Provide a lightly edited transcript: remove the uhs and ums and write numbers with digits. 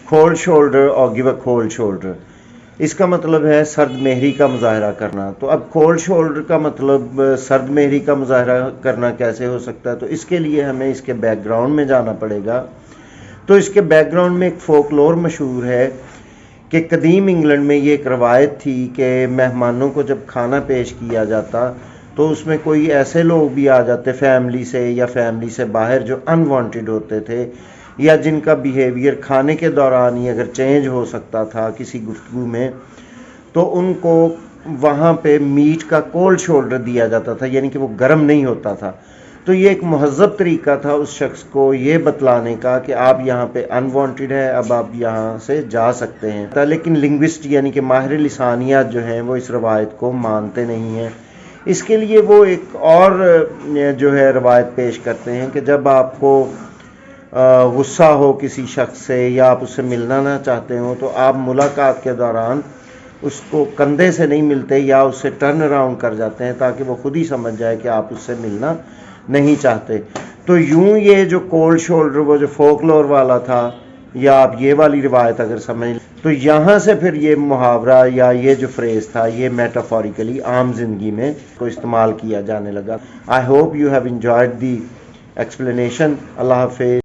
Cold shoulder اور give a cold shoulder, اس کا مطلب ہے سرد مہری کا مظاہرہ کرنا. تو اب کولڈ شولڈر کا مطلب سرد مہری کا مظاہرہ کرنا کیسے ہو سکتا ہے؟ تو اس کے لیے ہمیں اس کے بیک گراؤنڈ میں جانا پڑے گا. تو اس کے بیک گراؤنڈ میں ایک فولکلور مشہور ہے کہ قدیم انگلینڈ میں یہ ایک روایت تھی کہ مہمانوں کو جب کھانا پیش کیا جاتا تو اس میں کوئی ایسے لوگ بھی آ جاتے فیملی سے یا فیملی سے باہر جو انوانٹیڈ ہوتے تھے، یا جن کا بیہیویئر کھانے کے دوران ہی اگر چینج ہو سکتا تھا کسی گفتگو میں، تو ان کو وہاں پہ میٹ کا کولڈ شولڈر دیا جاتا تھا، یعنی کہ وہ گرم نہیں ہوتا تھا. تو یہ ایک مہذب طریقہ تھا اس شخص کو یہ بتلانے کا کہ آپ یہاں پہ انوانٹیڈ ہے، اب آپ یہاں سے جا سکتے ہیں. لیکن لنگوسٹ یعنی کہ ماہر لسانیات جو ہیں وہ اس روایت کو مانتے نہیں ہیں. اس کے لیے وہ ایک اور جو ہے روایت پیش کرتے ہیں کہ جب آپ کو غصہ ہو کسی شخص سے یا آپ اس سے ملنا نہ چاہتے ہو تو آپ ملاقات کے دوران اس کو کندھے سے نہیں ملتے یا اس سے ٹرن اراؤنڈ کر جاتے ہیں تاکہ وہ خود ہی سمجھ جائے کہ آپ اس سے ملنا نہیں چاہتے. تو یوں یہ جو کولڈ شولڈر وہ جو فولکلور والا تھا، یا آپ یہ والی روایت اگر سمجھ تو یہاں سے پھر یہ محاورہ یا یہ جو فریز تھا یہ میٹافوریکلی عام زندگی میں کو استعمال کیا جانے لگا. I hope you have enjoyed the explanation. اللہ حافظ.